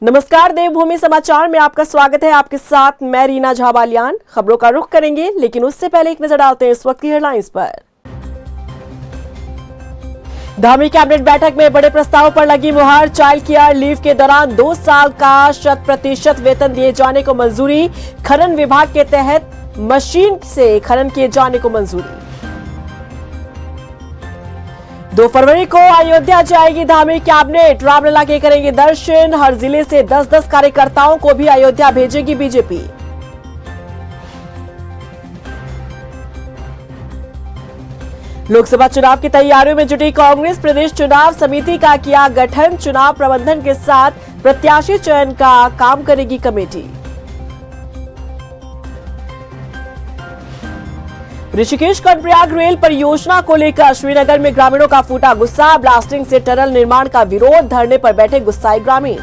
नमस्कार, देवभूमि समाचार में आपका स्वागत है। आपके साथ मैं रीना झा बालियान। खबरों का रुख करेंगे, लेकिन उससे पहले एक नजर डालते हैं इस वक्त की हेडलाइंस पर। धामी कैबिनेट बैठक में बड़े प्रस्ताव पर लगी मुहर। चाइल्ड केयर लीव के दौरान 2 साल का 100% वेतन दिए जाने को मंजूरी। खनन विभाग के तहत मशीन से खनन किए जाने को मंजूरी। 2 फरवरी को अयोध्या जाएगी धामी कैबिनेट। रामलला के करेंगे दर्शन। हर जिले से 10-10 कार्यकर्ताओं को भी अयोध्या भेजेगी बीजेपी। लोकसभा चुनाव की तैयारियों में जुटी कांग्रेस। प्रदेश चुनाव समिति का किया गठन। चुनाव प्रबंधन के साथ प्रत्याशी चयन का काम करेगी कमेटी। ऋषिकेश कर्णप्रयाग रेल परियोजना को लेकर श्रीनगर में ग्रामीणों का फूटा गुस्सा। ब्लास्टिंग से टनल निर्माण का विरोध। धरने पर बैठे गुस्साए ग्रामीण।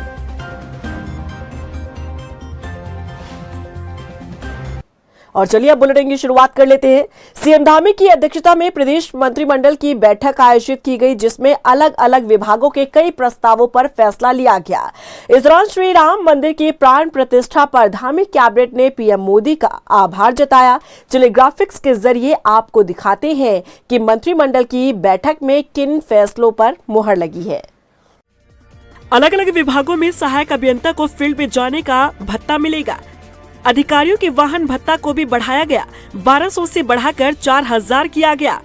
और चलिए अब बुलेटिन की शुरुआत कर लेते हैं। सीएम धामी की अध्यक्षता में प्रदेश मंत्रिमंडल की बैठक आयोजित की गई, जिसमें अलग अलग विभागों के कई प्रस्तावों पर फैसला लिया गया। इस दौरान श्री राम मंदिर की प्राण प्रतिष्ठा पर धामी कैबिनेट ने पीएम मोदी का आभार जताया। चलिए ग्राफिक्स के जरिए आपको दिखाते हैं कि मंत्रिमंडल की बैठक में किन फैसलों पर मुहर लगी है। अलग अलग विभागों में सहायक अभियंता को फील्ड में जाने का भत्ता मिलेगा। अधिकारियों के वाहन भत्ता को भी बढ़ाया गया। 1200 से बढ़ाकर 4000 किया गया।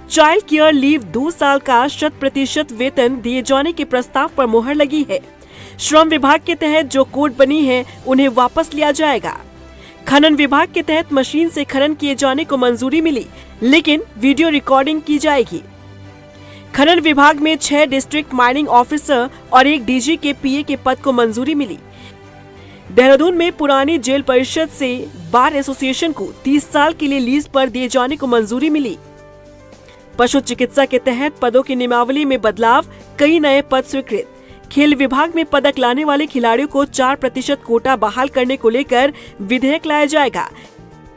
चाइल्ड केयर लीव 2 साल का 100% वेतन दिए जाने के प्रस्ताव पर मुहर लगी है। श्रम विभाग के तहत जो कोड बनी है उन्हें वापस लिया जाएगा। खनन विभाग के तहत मशीन से खनन किए जाने को मंजूरी मिली, लेकिन वीडियो रिकॉर्डिंग की जाएगी। खनन विभाग में 6 डिस्ट्रिक्ट माइनिंग ऑफिसर और 1 डीजी के पीए के पद को मंजूरी मिली। देहरादून में पुरानी जेल परिषद से बार एसोसिएशन को 30 साल के लिए लीज पर दिए जाने को मंजूरी मिली। पशु चिकित्सा के तहत पदों की नियमावली में बदलाव। कई नए पद स्वीकृत। खेल विभाग में पदक लाने वाले खिलाड़ियों को 4% कोटा बहाल करने को लेकर विधेयक लाया जाएगा।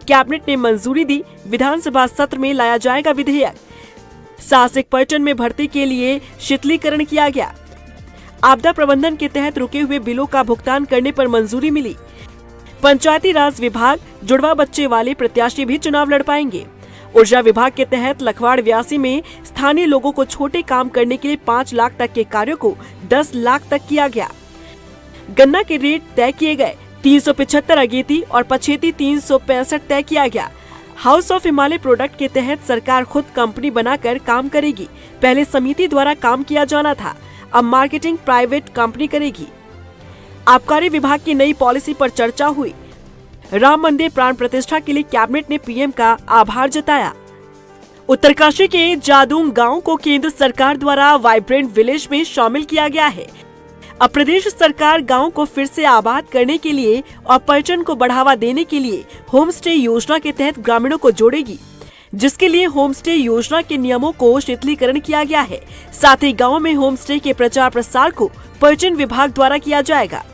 कैबिनेट ने मंजूरी दी। विधानसभा सत्र में लाया जाएगा विधेयक। साहसिक पर्यटन में भर्ती के लिए शीतलीकरण किया गया। आपदा प्रबंधन के तहत रुके हुए बिलों का भुगतान करने पर मंजूरी मिली। पंचायती राज विभाग जुड़वा बच्चे वाले प्रत्याशी भी चुनाव लड़ पाएंगे। ऊर्जा विभाग के तहत लखवाड़ व्यासी में स्थानीय लोगों को छोटे काम करने के लिए 5 लाख तक के कार्यों को 10 लाख तक किया गया। गन्ना के रेट तय किए गए। 375 अगेती और पछेती 365 तय किया गया। हाउस ऑफ हिमालय प्रोडक्ट के तहत सरकार खुद कंपनी बनाकर काम करेगी। पहले समिति द्वारा काम किया जाना था, अब मार्केटिंग प्राइवेट कंपनी करेगी। आबकारी विभाग की नई पॉलिसी पर चर्चा हुई। राम मंदिर प्राण प्रतिष्ठा के लिए कैबिनेट ने पीएम का आभार जताया। उत्तरकाशी के जादूंग गांव को केंद्र सरकार द्वारा वाइब्रेंट विलेज में शामिल किया गया है। अब प्रदेश सरकार गांव को फिर से आबाद करने के लिए और पर्यटन को बढ़ावा देने के लिए होम स्टे योजना के तहत ग्रामीणों को जोड़ेगी, जिसके लिए होम स्टे योजना के नियमों को शिथिलीकरण किया गया है। साथ ही गाँव में होम स्टे के प्रचार प्रसार को पर्यटन विभाग द्वारा किया जाएगा।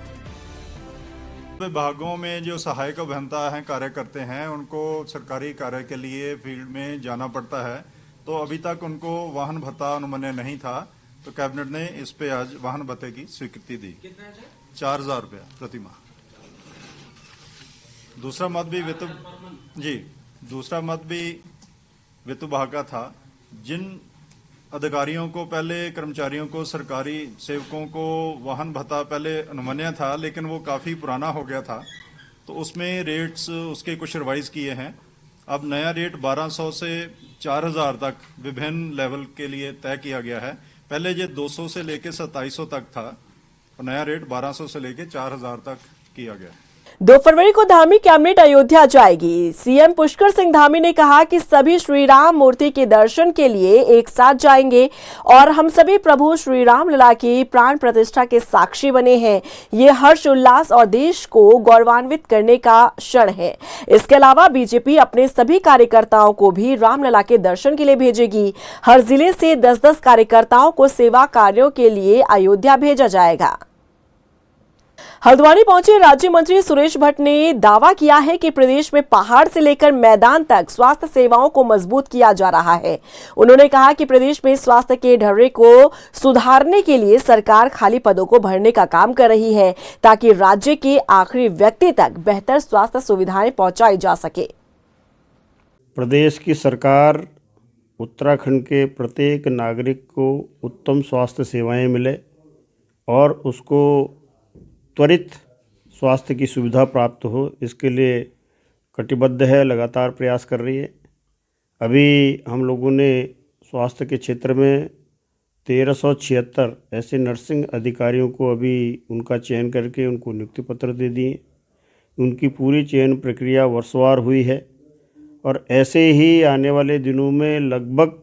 विभागों में जो सहायक अभियंता हैं, कार्य करते हैं, उनको सरकारी कार्य के लिए फील्ड में जाना पड़ता है। तो अभी तक उनको वाहन भत्ता अनुमन्य नहीं था, तो कैबिनेट ने इस पे आज वाहन भत्ते की स्वीकृति दी। 4000 रुपया प्रति माह। दूसरा मत भी वित्त विभाग का था। जिन अधिकारियों को पहले, कर्मचारियों को, सरकारी सेवकों को वाहन भत्ता पहले अनुमन्य था, लेकिन वो काफी पुराना हो गया था, तो उसमें रेट्स उसके कुछ रिवाइज किए हैं। अब नया रेट 1200 से 4000 तक विभिन्न लेवल के लिए तय किया गया है। पहले ये 200 से लेके 2700 तक था, और नया रेट 1200 से लेके 4000 तक किया गया है। 2 फरवरी को धामी कैबिनेट अयोध्या जाएगी। सीएम पुष्कर सिंह धामी ने कहा कि सभी श्री राम मूर्ति के दर्शन के लिए एक साथ जाएंगे और हम सभी प्रभु श्री राम लला की प्राण प्रतिष्ठा के साक्षी बने हैं। ये हर्ष उल्लास और देश को गौरवान्वित करने का क्षण है। इसके अलावा बीजेपी अपने सभी कार्यकर्ताओं को भी रामलला के दर्शन के लिए भेजेगी। हर जिले से 10-10 कार्यकर्ताओं को सेवा कार्यों के लिए अयोध्या भेजा जाएगा। हल्द्वानी पहुंचे राज्य मंत्री सुरेश भट्ट ने दावा किया है कि प्रदेश में पहाड़ से लेकर मैदान तक स्वास्थ्य सेवाओं को मजबूत किया जा रहा है। उन्होंने कहा कि प्रदेश में स्वास्थ्य के ढर्रे को सुधारने के लिए सरकार खाली पदों को भरने का काम कर रही है ताकि राज्य के आखिरी व्यक्ति तक बेहतर स्वास्थ्य सुविधाएं पहुंचाई जा सके। प्रदेश की सरकार उत्तराखंड के प्रत्येक नागरिक को उत्तम स्वास्थ्य सेवाएं मिले और उसको त्वरित स्वास्थ्य की सुविधा प्राप्त हो, इसके लिए कटिबद्ध है, लगातार प्रयास कर रही है। अभी हम लोगों ने स्वास्थ्य के क्षेत्र में 1376 ऐसे नर्सिंग अधिकारियों को अभी उनका चयन करके उनको नियुक्ति पत्र दे दिए। उनकी पूरी चयन प्रक्रिया वर्षवार हुई है और ऐसे ही आने वाले दिनों में लगभग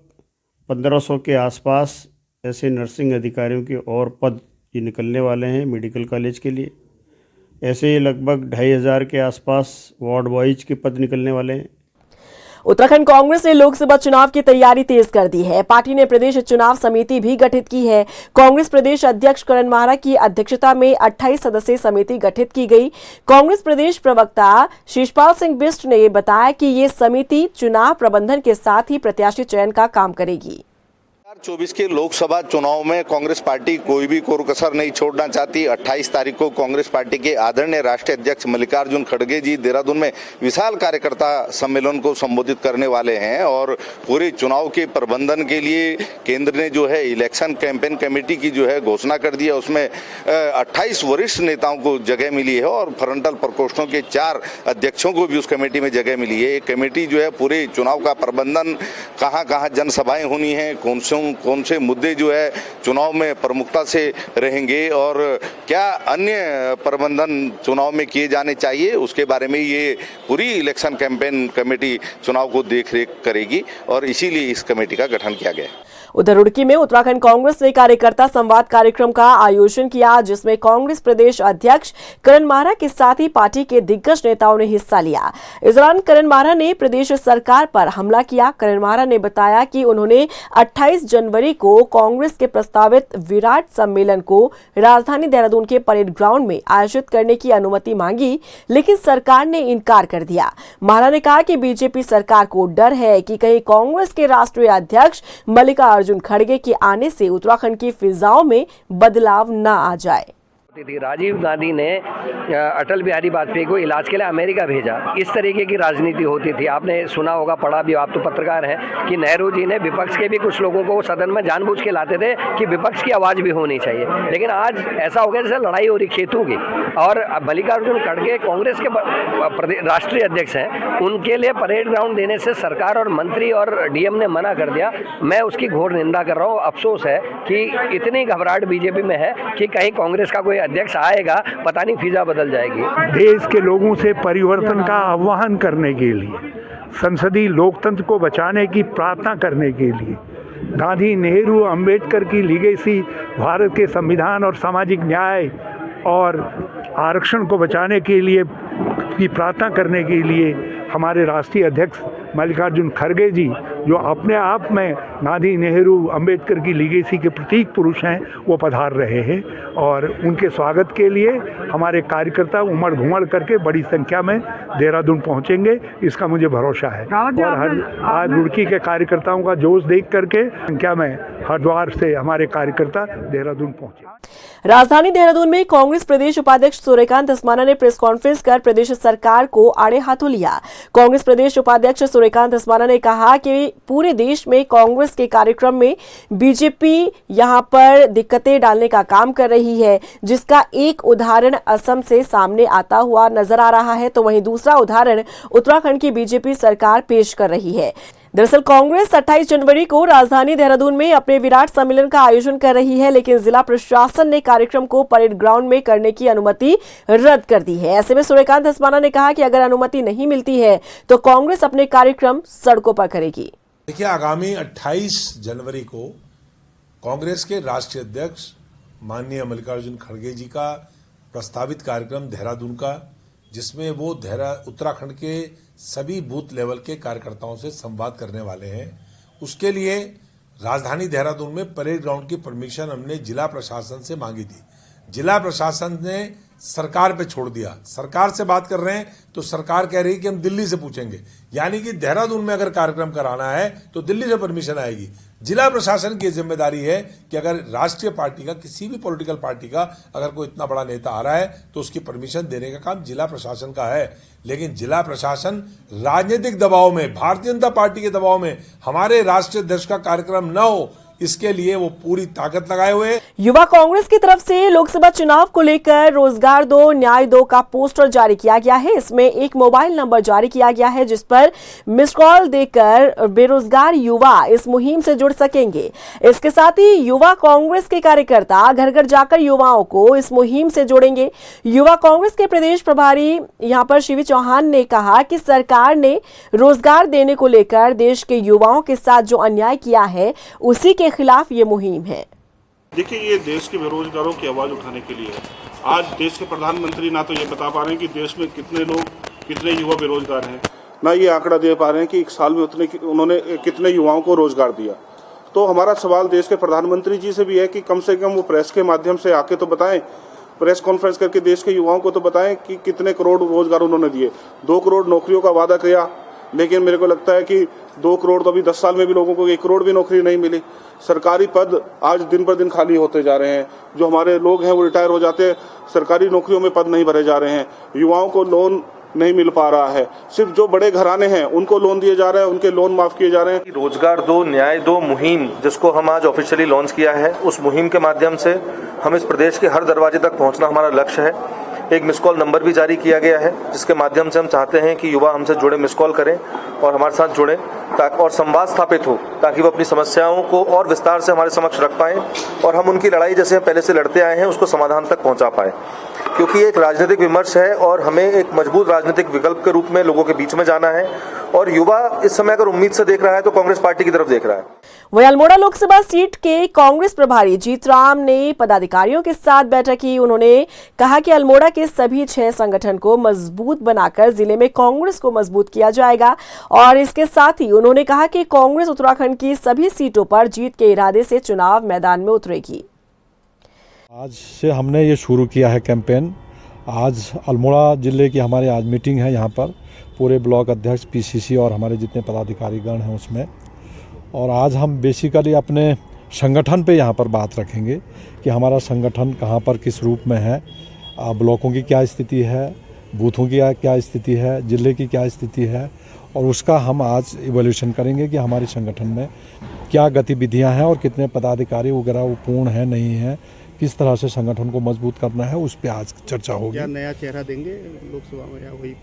1500 के आसपास ऐसे नर्सिंग अधिकारियों के और पद ये निकलने वाले हैं मेडिकल कॉलेज के लिए। ऐसे लगभग 2500 के आसपास वार्ड वाइज के पद निकलने वाले हैं। उत्तराखंड कांग्रेस ने लोकसभा चुनाव की तैयारी तेज कर दी है। पार्टी ने प्रदेश चुनाव समिति भी गठित की है। कांग्रेस प्रदेश अध्यक्ष करण माहरा की अध्यक्षता में 28 सदस्यीय समिति गठित की गई। कांग्रेस प्रदेश प्रवक्ता शिषपाल सिंह बिष्ट ने बताया कि ये समिति चुनाव प्रबंधन के साथ ही प्रत्याशी चयन का काम करेगी। 2024 के लोकसभा चुनाव में कांग्रेस पार्टी कोई भी कोर कसर नहीं छोड़ना चाहती। 28 तारीख को कांग्रेस पार्टी के आदरणीय राष्ट्रीय अध्यक्ष मल्लिकार्जुन खड़गे जी देहरादून में विशाल कार्यकर्ता सम्मेलन को संबोधित करने वाले हैं और पूरे चुनाव के प्रबंधन के लिए केंद्र ने जो है इलेक्शन कैंपेन कमेटी की जो है घोषणा कर दी है। उसमें 28 वरिष्ठ नेताओं को जगह मिली है और फ्रंटल प्रकोष्ठों के 4 अध्यक्षों को भी उस कमेटी में जगह मिली है। ये कमेटी जो है पूरे चुनाव का प्रबंधन, कहाँ जनसभाएं होनी है, कौन से मुद्दे जो है चुनाव में प्रमुखता से रहेंगे और क्या अन्य प्रबंधन चुनाव में किए जाने चाहिए, उसके बारे में ये पूरी इलेक्शन कैंपेन कमेटी चुनाव को देखरेख करेगी और इसीलिए इस कमेटी का गठन किया गया। उधर रुड़की में उत्तराखंड कांग्रेस ने कार्यकर्ता संवाद कार्यक्रम का आयोजन किया, जिसमें कांग्रेस प्रदेश अध्यक्ष करण माहरा के साथ ही पार्टी के दिग्गज नेताओं ने हिस्सा लिया। इस दौरान करण माहरा ने प्रदेश सरकार पर हमला किया। करण माहरा ने बताया कि उन्होंने 28 जनवरी को कांग्रेस के प्रस्तावित विराट सम्मेलन को राजधानी देहरादून के परेड ग्राउंड में आयोजित करने की अनुमति मांगी, लेकिन सरकार ने इनकार कर दिया। माहरा ने कहा कि बीजेपी सरकार को डर है कि कहीं कांग्रेस के राष्ट्रीय अध्यक्ष मल्लिकार्जुन खड़गे के आने से उत्तराखंड की फिजाओं में बदलाव न आ जाए। राजीव गांधी ने अटल बिहारी वाजपेयी को इलाज के लिए अमेरिका भेजा। इस तरीके की राजनीति होती थी। आपने सुना होगा, पढ़ा भी, आप तो पत्रकार हैं, कि नेहरू जी ने विपक्ष के भी कुछ लोगों को सदन में जानबूझ के लाते थे कि विपक्ष की आवाज़ भी होनी चाहिए। लेकिन आज ऐसा हो गया जैसे लड़ाई हो रही खेतों की। और मल्लिकार्जुन खड़गे कांग्रेस के राष्ट्रीय अध्यक्ष हैं, उनके लिए परेड ग्राउंड देने से सरकार और मंत्री और डीएम ने मना कर दिया। मैं उसकी घोर निंदा कर रहा हूँ। अफसोस है कि इतनी घबराहट बीजेपी में है कि कहीं कांग्रेस का कोई अध्यक्ष आएगा, पता नहीं फिजा बदल जाएगी। देश के लोगों से परिवर्तन का आह्वान करने के लिए, संसदीय लोकतंत्र को बचाने की प्रार्थना करने के लिए, गांधी, नेहरू, अंबेडकर की लीगेसी, भारत के संविधान और सामाजिक न्याय और आरक्षण को बचाने के लिए की प्रार्थना करने के लिए हमारे राष्ट्रीय अध्यक्ष मल्लिकार्जुन खड़गे जी, जो अपने आप में गांधी, नेहरू, अंबेडकर की लीगेसी के प्रतीक पुरुष हैं, वो पधार रहे हैं और उनके स्वागत के लिए हमारे कार्यकर्ता उमड़ घुमड़ करके बड़ी संख्या में देहरादून पहुंचेंगे, इसका मुझे भरोसा है। और आज रुड़की के कार्यकर्ताओं का जोश देख करके संख्या में हरिद्वार से हमारे कार्यकर्ता देहरादून पहुंचे। राजधानी देहरादून में कांग्रेस प्रदेश उपाध्यक्ष सूर्यकांत धस्माना ने प्रेस कॉन्फ्रेंस कर प्रदेश सरकार को आड़े हाथों लिया। कांग्रेस प्रदेश उपाध्यक्ष सूर्यकांत धस्माना ने कहा कि पूरे देश में कांग्रेस के कार्यक्रम में बीजेपी यहां पर दिक्कतें डालने का काम कर रही है, जिसका एक उदाहरण असम से सामने आता हुआ नजर आ रहा है, तो वहीं दूसरा उदाहरण उत्तराखंड की बीजेपी सरकार पेश कर रही है। दरअसल कांग्रेस 28 जनवरी को राजधानी देहरादून में अपने विराट सम्मेलन का आयोजन कर रही है, लेकिन जिला प्रशासन ने कार्यक्रम को परेड ग्राउंड में करने की अनुमति रद्द कर दी है। ऐसे में सूर्यकांत धस्माना ने कहा कि अगर अनुमति नहीं मिलती है तो कांग्रेस अपने कार्यक्रम सड़कों पर करेगी। देखिए, आगामी 28 जनवरी को कांग्रेस के राष्ट्रीय अध्यक्ष माननीय मल्लिकार्जुन खड़गे जी का प्रस्तावित कार्यक्रम देहरादून का, जिसमें वो उत्तराखंड के सभी बूथ लेवल के कार्यकर्ताओं से संवाद करने वाले हैं। उसके लिए राजधानी देहरादून में परेड ग्राउंड की परमिशन हमने जिला प्रशासन से मांगी थी, जिला प्रशासन ने सरकार पे छोड़ दिया। सरकार से बात कर रहे हैं तो सरकार कह रही है कि हम दिल्ली से पूछेंगे, यानी कि देहरादून में अगर कार्यक्रम कराना है तो दिल्ली से परमिशन आएगी। जिला प्रशासन की जिम्मेदारी है कि अगर राष्ट्रीय पार्टी का, किसी भी पॉलिटिकल पार्टी का अगर कोई इतना बड़ा नेता आ रहा है तो उसकी परमिशन देने का काम जिला प्रशासन का है। लेकिन जिला प्रशासन राजनीतिक दबाव में, भारतीय जनता पार्टी के दबाव में हमारे राष्ट्रीय अध्यक्ष का कार्यक्रम न हो, इसके लिए वो पूरी ताकत लगाए हुए हैं। युवा कांग्रेस की तरफ से लोकसभा चुनाव को लेकर रोजगार दो न्याय दो का पोस्टर जारी किया गया है। इसमें एक मोबाइल नंबर जारी किया गया है जिस पर मिस कॉल देकर बेरोजगार युवा इस मुहिम से जुड़ सकेंगे। इसके साथ ही युवा कांग्रेस के कार्यकर्ता घर घर जाकर युवाओं को इस मुहिम से जोड़ेंगे। युवा कांग्रेस के प्रदेश प्रभारी यहां पर शिवी चौहान ने कहा कि सरकार ने रोजगार देने को लेकर देश के युवाओं के साथ जो अन्याय किया है उसी के खिलाफ ये मुहिम है। देखिए, ये देश के बेरोजगारों की आवाज उठाने के लिए है। आज देश के प्रधानमंत्री ना तो ये बता पा रहे हैं कि देश में कितने लोग, कितने युवा बेरोजगार हैं, ना ये आंकड़ा दे पा रहे हैं कि एक साल में उन्होंने कितने युवाओं को रोजगार दिया। तो हमारा सवाल देश के प्रधानमंत्री जी से भी है कि कम से कम वो प्रेस के माध्यम से आके तो बताएं, प्रेस कॉन्फ्रेंस करके देश के युवाओं को तो बताएं कि कितने करोड़ रोजगार उन्होंने दिए। 2 करोड़ नौकरियों का वादा किया, लेकिन मेरे को लगता है कि 2 करोड़ तो अभी 10 साल में भी लोगों को 1 करोड़ भी नौकरी नहीं मिली। सरकारी पद आज दिन पर दिन खाली होते जा रहे हैं। जो हमारे लोग हैं वो रिटायर हो जाते हैं, सरकारी नौकरियों में पद नहीं भरे जा रहे हैं। युवाओं को लोन नहीं मिल पा रहा है। सिर्फ जो बड़े घराने हैं उनको लोन दिए जा रहे हैं, उनके लोन माफ किए जा रहे हैं। रोजगार दो न्याय दो मुहिम, जिसको हम आज ऑफिशियली लॉन्च किया है, उस मुहिम के माध्यम से हम इस प्रदेश के हर दरवाजे तक पहुंचना हमारा लक्ष्य है। एक मिस कॉल नंबर भी जारी किया गया है जिसके माध्यम से हम चाहते हैं कि युवा हमसे जुड़े, मिस कॉल करें और हमारे साथ जुड़ें और संवाद स्थापित हो, ताकि वो अपनी समस्याओं को और विस्तार से हमारे समक्ष रख पाएं और हम उनकी लड़ाई जैसे पहले से लड़ते आए हैं उसको समाधान तक पहुंचा पाएं। क्योंकि ये एक राजनीतिक विमर्श है और हमें एक मजबूत राजनीतिक विकल्प के रूप में लोगों के बीच में जाना है। और युवा इस समय अगर उम्मीद से देख रहा है तो कांग्रेस पार्टी की तरफ देख रहा है। वहीं अल्मोड़ा लोकसभा सीट के कांग्रेस प्रभारी जीतराम ने पदाधिकारियों के साथ बैठक की। उन्होंने कहा कि अल्मोड़ा के सभी 6 संगठन को मजबूत बनाकर जिले में कांग्रेस को मजबूत किया जाएगा। और इसके साथ ही उन्होंने कहा कि कांग्रेस उत्तराखंड की सभी सीटों पर जीत के इरादे से चुनाव मैदान में उतरेगी। आज से हमने ये शुरू किया है कैंपेन। आज अल्मोड़ा जिले की हमारी आज मीटिंग है, यहाँ पर पूरे ब्लॉक अध्यक्ष, पीसीसी और हमारे जितने पदाधिकारीगण हैं उसमें। और आज हम बेसिकली अपने संगठन पे यहाँ पर बात रखेंगे कि हमारा संगठन कहाँ पर किस रूप में है, ब्लॉकों की क्या स्थिति है, बूथों की क्या स्थिति है, जिले की क्या स्थिति है, और उसका हम आज इवोल्यूशन करेंगे कि हमारे संगठन में क्या गतिविधियाँ हैं और कितने पदाधिकारी वगैरह वो पूर्ण है नहीं है, किस तरह से संगठन को मजबूत करना है, उस पर आज चर्चा होगी। क्या नया चेहरा देंगे लोकसभा में या वही?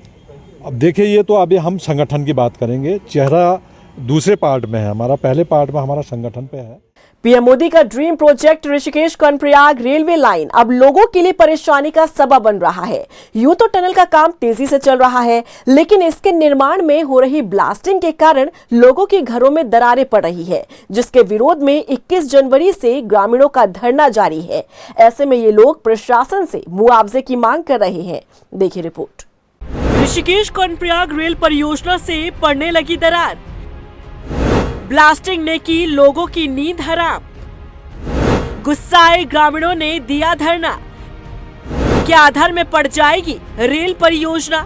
अब देखिए, ये तो अभी हम संगठन की बात करेंगे। चेहरा दूसरे पार्ट में है, हमारा पहले पार्ट में हमारा संगठन पे है। पीएम मोदी का dream project Rishikesh Karnaprayag railway line अब लोगों के लिए परेशानी का सबब बन रहा है। यूं तो टनल का काम तेजी से चल रहा है, लेकिन इसके निर्माण में हो रही ब्लास्टिंग के कारण लोगों के घरों में दरारें पड़ रही है, जिसके विरोध में 21 जनवरी से ग्रामीणों का धरना जारी है। ऐसे में ये लोग प्रशासन से मुआवजे की मांग कर रहे हैं। देखिए रिपोर्ट। ऋषिकेश कर्णप्रयाग रेल परियोजना से पड़ने लगी दरार, ब्लास्टिंग ने की लोगों की नींद हराम। गुस्साए ग्रामीणों ने दिया धरना। क्या आधार में पड़ जाएगी रेल परियोजना?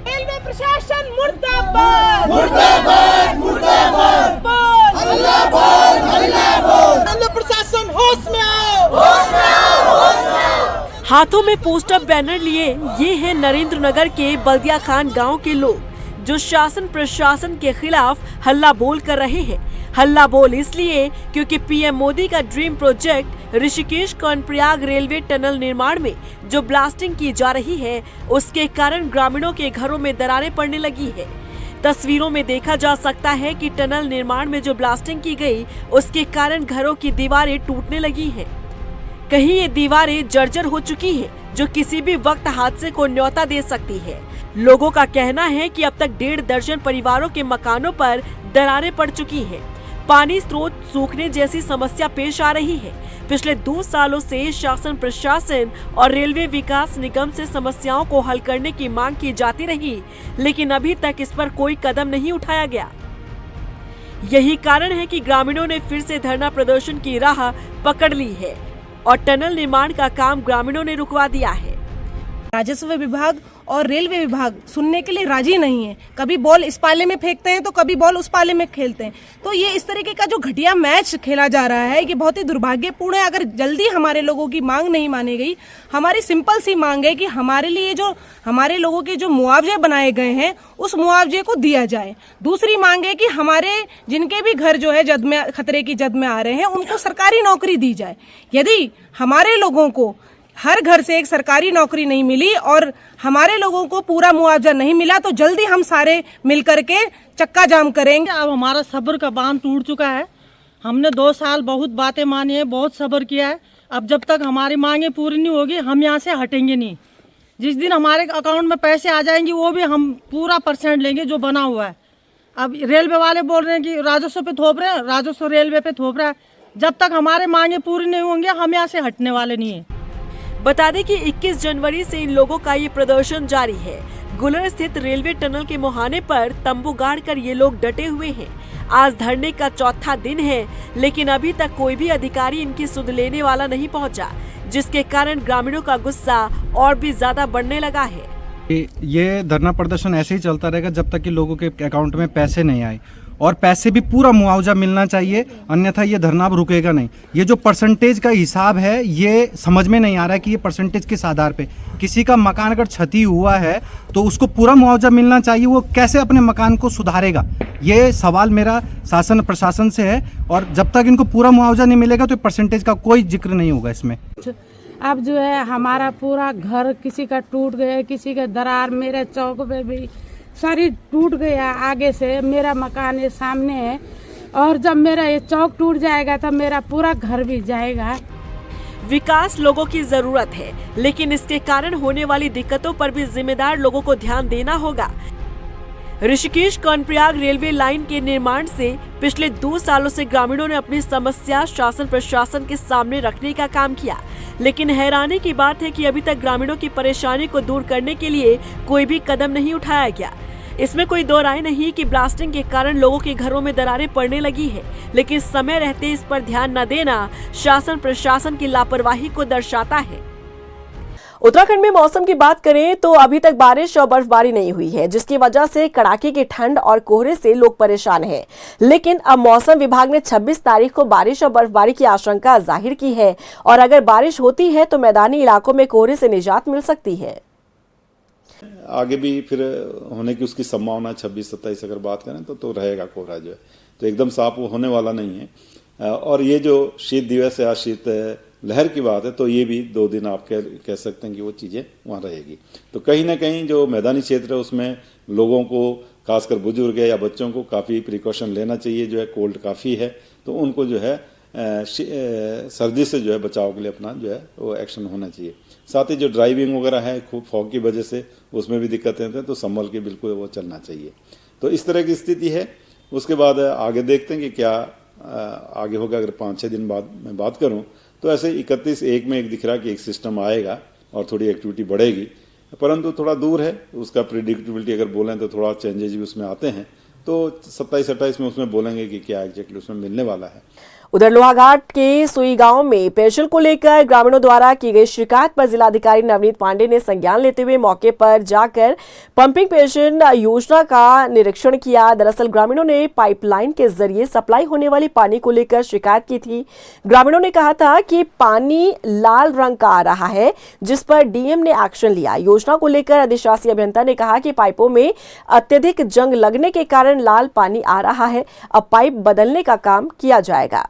रेलवे प्रशासन मुर्दाबाद, मुर्दाबाद, मुर्दाबाद, हल्ला बोल, हल्ला बोल। रेलवे प्रशासन होश में आओ, होश में आओ, होश में आओ। हाथों में पोस्टर बैनर लिए ये हैं नरेंद्र नगर के बल्दिया खान गांव के लोग, जो शासन प्रशासन के खिलाफ हल्ला बोल कर रहे हैं। हल्ला बोल इसलिए क्योंकि पीएम मोदी का dream project Rishikesh Karnaprayag railway tunnel निर्माण में जो ब्लास्टिंग की जा रही है, उसके कारण ग्रामीणों के घरों में दरारें पड़ने लगी है। तस्वीरों में देखा जा सकता है कि टनल निर्माण में जो ब्लास्टिंग की गई, उसके कारण घरों की दीवारें टूटने लगी हैं। कहीं ये दीवारें जर्जर हो चुकी हैं, जो किसी भी वक्त हादसे को न्योता दे सकती है। लोगों का कहना है कि अब तक 1.5 दर्जन परिवारों के मकानों पर दरारें पड़ चुकी हैं। पानी स्रोत सूखने जैसी समस्या पेश आ रही है। पिछले 2 सालों से शासन प्रशासन और रेलवे विकास निगम से समस्याओं को हल करने की मांग की जाती रही, लेकिन अभी तक इस पर कोई कदम नहीं उठाया गया। यही कारण है कि ग्रामीणों ने फिर से धरना प्रदर्शन की राह पकड़ ली है। और टनल निर्माण का काम ग्रामीणों ने रुकवा दिया है। राजस्व विभाग और रेलवे विभाग सुनने के लिए राजी नहीं है। कभी बॉल इस पाले में फेंकते हैं तो कभी बॉल उस पाले में खेलते हैं। तो ये इस तरीके का जो घटिया मैच खेला जा रहा है, ये बहुत ही दुर्भाग्यपूर्ण है। अगर जल्दी हमारे लोगों की मांग नहीं मानी गई, हमारी सिंपल सी मांग है कि हमारे लिए जो हमारे लोगों के जो मुआवजे बनाए गए हैं उस मुआवजे को दिया जाए। दूसरी मांग है कि हमारे जिनके भी घर जो है जद में खतरे की जद में आ रहे हैं उनको सरकारी नौकरी दी जाए। यदि हमारे लोगों को हर घर से एक सरकारी नौकरी नहीं मिली और हमारे लोगों को पूरा मुआवजा नहीं मिला तो जल्दी हम सारे मिलकर के चक्का जाम करेंगे। अब हमारा सब्र का बांध टूट चुका है। हमने 2 साल बहुत बातें मानी है, बहुत सब्र किया है। अब जब तक हमारी मांगे पूरी नहीं होगी हम यहाँ से हटेंगे नहीं। जिस दिन हमारे अकाउंट में पैसे आ जाएंगे वो भी हम पूरा % लेंगे जो बना हुआ है। अब रेलवे वाले बोल रहे हैं कि राजस्व पे थोप रहे हैं, राजस्व रेलवे पे थोप रहा है। जब तक हमारे मांगे पूरी नहीं होंगे हम यहाँ से हटने वाले नहीं है। बता दें कि 21 जनवरी से इन लोगों का ये प्रदर्शन जारी है। गुलर स्थित रेलवे टनल के मुहाने पर तंबू गाड़कर ये लोग डटे हुए हैं। आज धरने का चौथा दिन है, लेकिन अभी तक कोई भी अधिकारी इनकी सुध लेने वाला नहीं पहुंचा, जिसके कारण ग्रामीणों का गुस्सा और भी ज्यादा बढ़ने लगा है। ये धरना प्रदर्शन ऐसे ही चलता रहेगा जब तक कि लोगों के अकाउंट में पैसे नहीं आए, और पैसे भी पूरा मुआवजा मिलना चाहिए, अन्यथा ये धरना अब रुकेगा नहीं। ये जो परसेंटेज का हिसाब है ये समझ में नहीं आ रहा है कि ये परसेंटेज किस आधार पे, किसी का मकान अगर क्षति हुआ है तो उसको पूरा मुआवजा मिलना चाहिए, वो कैसे अपने मकान को सुधारेगा? ये सवाल मेरा शासन प्रशासन से है, और जब तक इनको पूरा मुआवजा नहीं मिलेगा तो परसेंटेज का कोई जिक्र नहीं होगा इसमें। अब जो है हमारा पूरा घर किसी का टूट गया, किसी का दरार, मेरे चौक पे भी सारी टूट गया। आगे से मेरा मकान ये सामने है, और जब मेरा ये चौक टूट जाएगा तब मेरा पूरा घर भी जाएगा। विकास लोगों की जरूरत है, लेकिन इसके कारण होने वाली दिक्कतों पर भी जिम्मेदार लोगों को ध्यान देना होगा। ऋषिकेश कर्णप्रयाग रेलवे लाइन के निर्माण से पिछले 2 सालों से ग्रामीणों ने अपनी समस्या शासन प्रशासन के सामने रखने का काम किया, लेकिन हैरानी की बात है कि अभी तक ग्रामीणों की परेशानी को दूर करने के लिए कोई भी कदम नहीं उठाया गया। इसमें कोई दो राय नहीं कि ब्लास्टिंग के कारण लोगों के घरों में दरारें पड़ने लगी है, लेकिन समय रहते इस पर ध्यान न देना शासन प्रशासन की लापरवाही को दर्शाता है। उत्तराखंड में मौसम की बात करें तो अभी तक बारिश और बर्फबारी नहीं हुई है, जिसकी वजह से कड़ाके की ठंड और कोहरे से लोग परेशान हैं। लेकिन अब मौसम विभाग ने 26 तारीख को बारिश और बर्फबारी की आशंका जाहिर की है, और अगर बारिश होती है तो मैदानी इलाकों में कोहरे से निजात मिल सकती है। आगे भी फिर होने की उसकी संभावना 26-27 अगर बात करें तो रहेगा कोहरा जो है, तो एकदम साफ होने वाला नहीं है। और ये जो शीत दिवस या शीत लहर की बात है तो ये भी 2 दिन आप कह सकते हैं कि वो चीज़ें वहाँ रहेगी। तो कहीं ना कहीं जो मैदानी क्षेत्र है उसमें लोगों को, खासकर बुजुर्ग है या बच्चों को, काफ़ी प्रिकॉशन लेना चाहिए। जो है कोल्ड काफ़ी है तो उनको जो है सर्दी से जो है बचाव के लिए अपना जो है वो एक्शन होना चाहिए। साथ ही जो ड्राइविंग वगैरह है खूब फॉग की वजह से उसमें भी दिक्कतें हैं, तो संभल के बिल्कुल वो चलना चाहिए। तो इस तरह की स्थिति है। उसके बाद आगे देखते हैं कि क्या आगे होगा। अगर 5-6 दिन बाद मैं बात करूं तो ऐसे 31-1 में एक दिख रहा कि एक सिस्टम आएगा और थोड़ी एक्टिविटी बढ़ेगी, परंतु थोड़ा दूर है उसका प्रिडिक्टेबिलिटी अगर बोलें तो थोड़ा चेंजेस भी उसमें आते हैं। तो 27-28 में उसमें बोलेंगे कि क्या एग्जैक्टली उसमें मिलने वाला है। उधर लोहाघाट के सुई गांव में पेयजल को लेकर ग्रामीणों द्वारा की गई शिकायत पर जिलाधिकारी नवनीत पांडे ने संज्ञान लेते हुए मौके पर जाकर पंपिंग पेयजल योजना का निरीक्षण किया। दरअसल ग्रामीणों ने पाइपलाइन के जरिए सप्लाई होने वाली पानी को लेकर शिकायत की थी। ग्रामीणों ने कहा था कि पानी लाल रंग का आ रहा है, जिस पर डीएम ने एक्शन लिया। योजना को लेकर अधिशासी अभियंता ने कहा कि पाइपों में अत्यधिक जंग लगने के कारण लाल पानी आ रहा है, अब पाइप बदलने का काम किया जाएगा।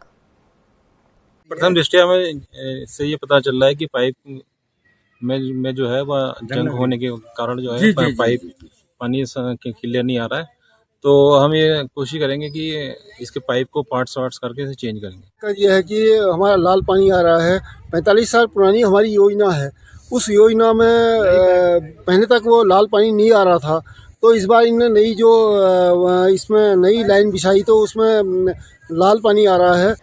प्रथम दृष्टया में से ये पता चल रहा है कि पाइप में जो है वह जंग होने के कारण जो है पाइप पानी क्लियर नहीं आ रहा है। तो हम ये कोशिश करेंगे कि इसके पाइप को पार्ट्स करके इसे चेंज करेंगे। ये है कि हमारा लाल पानी आ रहा है। 45 साल पुरानी हमारी योजना है। उस योजना में पहले तक वो लाल पानी नहीं आ रहा था, तो इस बार इन्होंने नई जो इसमें नई लाइन बिछाई तो उसमें लाल पानी आ रहा है।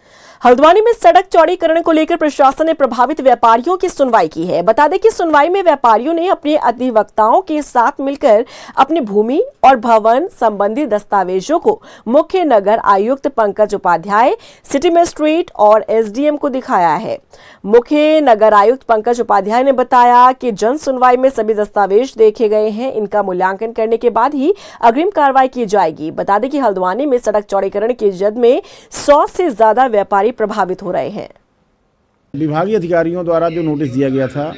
हल्द्वानी में सड़क चौड़ीकरण को लेकर प्रशासन ने प्रभावित व्यापारियों की सुनवाई की है। बता दें कि सुनवाई में व्यापारियों ने अपने अधिवक्ताओं के साथ मिलकर अपनी भूमि और भवन संबंधी दस्तावेजों को मुख्य नगर आयुक्त पंकज उपाध्याय, सिटी मजिस्ट्रेट और एसडीएम को दिखाया है। मुख्य नगर आयुक्त पंकज उपाध्याय ने बताया कि जन सुनवाई में सभी दस्तावेज देखे गए हैं। इनका मूल्यांकन करने के बाद ही अग्रिम कार्रवाई की जाएगी। बता दें कि हल्द्वानी में सड़क चौड़ीकरण की जद में 100 से ज्यादा व्यापारी प्रभावित हो रहे हैं। विभागीय अधिकारियों द्वारा जो नोटिस दिया गया था,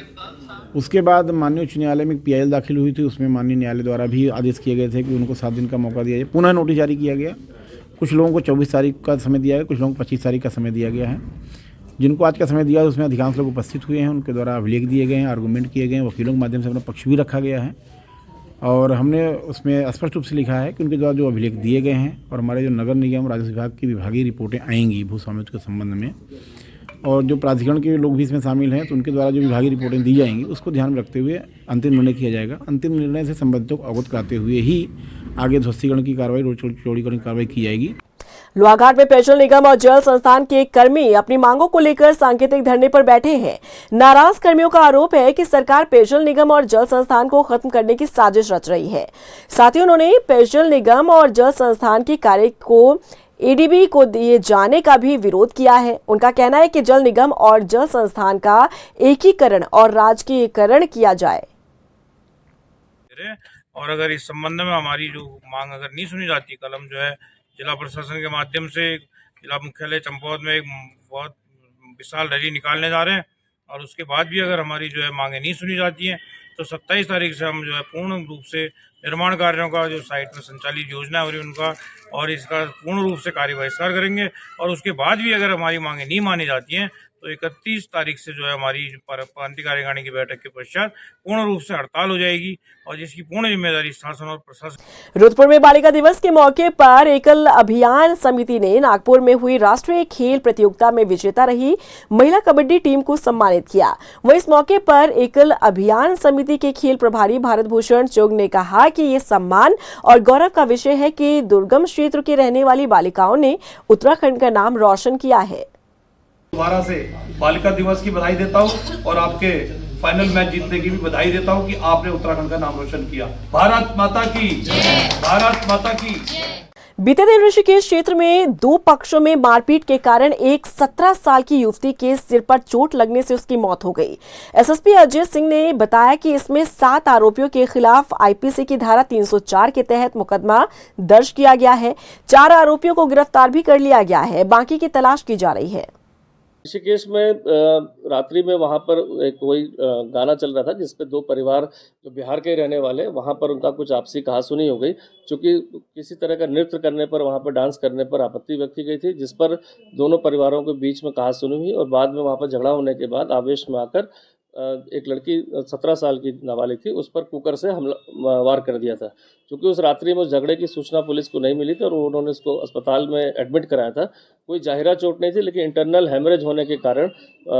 उसके बाद माननीय उच्च न्यायालय में पीआईएल दाखिल हुई थी। उसमें माननीय न्यायालय द्वारा भी आदेश किए गए थे कि उनको 7 दिन का मौका दिया जाए। पुनः नोटिस जारी किया गया। कुछ लोगों को 24 तारीख का समय दिया गया, कुछ लोगों को 25 तारीख का समय दिया गया है। जिनको आज का समय दिया उसमें अधिकांश लोग उपस्थित हुए हैं। उनके द्वारा अभिलेख दिए गए हैं, आर्गूमेंट किए गए हैं, वकीलों के माध्यम से अपना पक्ष भी रखा गया है और हमने उसमें स्पष्ट रूप से लिखा है कि उनके द्वारा जो अभिलेख दिए गए हैं और हमारे जो नगर निगम राजस्व विभाग की विभागीय रिपोर्टें आएंगी भू स्वामित्व के संबंध में और जो प्राधिकरण के लोग भी इसमें शामिल हैं, तो उनके द्वारा जो विभागीय रिपोर्टें दी जाएंगी उसको ध्यान में रखते हुए अंतिम निर्णय किया जाएगा। अंतिम निर्णय से संबंधितों को अवगत कराते हुए ही आगे ध्वस्तीकरण की कार्रवाई, रोड चौड़ीकरण की कार्रवाई की जाएगी। लोहाघाट में पेयजल निगम और जल संस्थान के कर्मी अपनी मांगों को लेकर सांकेतिक धरने पर बैठे हैं। नाराज कर्मियों का आरोप है कि सरकार पेयजल निगम और जल संस्थान को खत्म करने की साजिश रच रही है। साथ ही उन्होंने पेयजल निगम और जल संस्थान के कार्य को एडीबी को दिए जाने का भी विरोध किया है। उनका कहना है कि जल निगम और जल संस्थान का एकीकरण और राजकीयकरण किया जाए। और अगर इस संबंध में हमारी जो मांग अगर नहीं सुनी जाती, कलम जो है जिला प्रशासन के माध्यम से जिला मुख्यालय चंपावत में एक बहुत विशाल रैली निकालने जा रहे हैं और उसके बाद भी अगर हमारी जो है मांगे नहीं सुनी जाती हैं तो 27 तारीख से हम जो है पूर्ण रूप से निर्माण कार्यों का जो साइट में संचालित योजना हो रही है उनका और इसका पूर्ण रूप से कार्य बहिष्कार करेंगे। और उसके बाद भी अगर हमारी मांगे नहीं मानी जाती हैं तो 31 तारीख से जो है हमारी क्रांति कार्यकारिणी की बैठक के पश्चात पूर्ण रूप से हड़ताल हो जाएगी और जिसकी पूर्ण जिम्मेदारी शासन और प्रशासन। रुद्रपुर में बालिका दिवस के मौके पर एकल अभियान समिति ने नागपुर में हुई राष्ट्रीय खेल प्रतियोगिता में विजेता रही महिला कबड्डी टीम को सम्मानित किया। वहीं इस मौके पर एकल अभियान समिति के खेल प्रभारी भारत भूषण चोग ने कहा कि ये सम्मान और गौरव का विषय है कि दुर्गम क्षेत्र के रहने वाली बालिकाओं ने उत्तराखंड का नाम रोशन किया है। दोबारा से बालिका दिवस की बधाई देता हूं और आपके फाइनल मैच जीतने की भी बधाई देता हूं कि आपने उत्तराखंड का नाम रोशन किया। भारत माता की जय, भारत माता की जय। बीते दिन ऋषिकेश क्षेत्र में 2 पक्षों में मारपीट के कारण एक 17 साल की युवती के सिर पर चोट लगने से उसकी मौत हो गई। एसएसपी अजय सिंह ने बताया कि इसमें 7 आरोपियों के खिलाफ आईपीसी की धारा 304 के तहत मुकदमा दर्ज किया गया है। 4 आरोपियों को गिरफ्तार भी कर लिया गया है, बाकी की तलाश की जा रही है। ऋषिकेश में रात्रि में वहाँ पर एक कोई गाना चल रहा था जिसपे 2 परिवार जो बिहार के रहने वाले वहाँ पर उनका कुछ आपसी कहासुनी हो गई, क्योंकि किसी तरह का नृत्य करने पर वहाँ पर डांस करने पर आपत्ति व्यक्त की गई थी, जिस पर दोनों परिवारों के बीच में कहासुनी हुई और बाद में वहाँ पर झगड़ा होने के बाद आवेश में आकर एक लड़की 17 साल की नाबालिग थी, उस पर कुकर से हमला वार कर दिया था। क्योंकि उस रात्रि में उस झगड़े की सूचना पुलिस को नहीं मिली थी और उन्होंने उसको अस्पताल में एडमिट कराया था। कोई जाहिरा चोट नहीं थी, लेकिन इंटरनल हेमरेज होने के कारण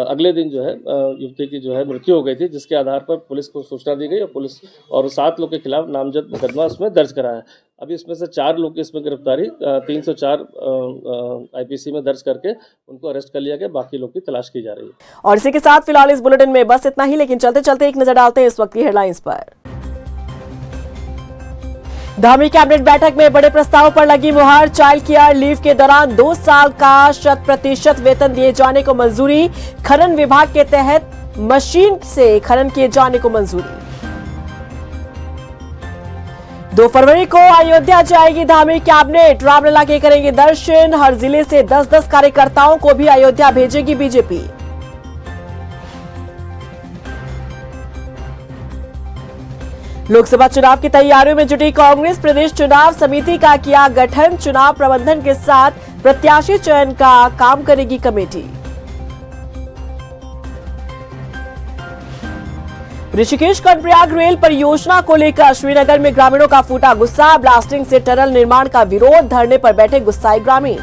अगले दिन जो है युवती की जो है मृत्यु हो गई थी, जिसके आधार पर पुलिस को सूचना दी गई और पुलिस और 7 लोग के खिलाफ नामजद मुकदमा उसमें दर्ज कराया। अभी इसमें से 4 लोग की इसमें गिरफ्तारी 304 आईपीसी में दर्ज करके उनको अरेस्ट कर लिया गया। बाकी लोग की तलाश की जा रही है। और इसी के साथ फिलहाल इस बुलेटिन में बस इतना ही, लेकिन चलते चलते एक नजर डालते हैं इस वक्त की हेडलाइंस पर। धामी कैबिनेट बैठक में बड़े प्रस्ताव पर लगी मुहर। चाइल्ड केयर लीव के दौरान 2 साल का 100% वेतन दिए जाने को मंजूरी। खनन विभाग के तहत मशीन से खनन किए जाने को मंजूरी। 2 फरवरी को अयोध्या जाएगी धामी कैबिनेट। रामलला के करेंगे दर्शन। हर जिले से 10-10 कार्यकर्ताओं को भी अयोध्या भेजेगी बीजेपी। लोकसभा चुनाव की तैयारियों में जुटी कांग्रेस। प्रदेश चुनाव समिति का किया गठन। चुनाव प्रबंधन के साथ प्रत्याशी चयन का काम करेगी कमेटी। ऋषिकेश कर्णप्रयाग रेल परियोजना को लेकर श्रीनगर में ग्रामीणों का फूटा गुस्सा। ब्लास्टिंग से टनल निर्माण का विरोध। धरने पर बैठे गुस्साए ग्रामीण।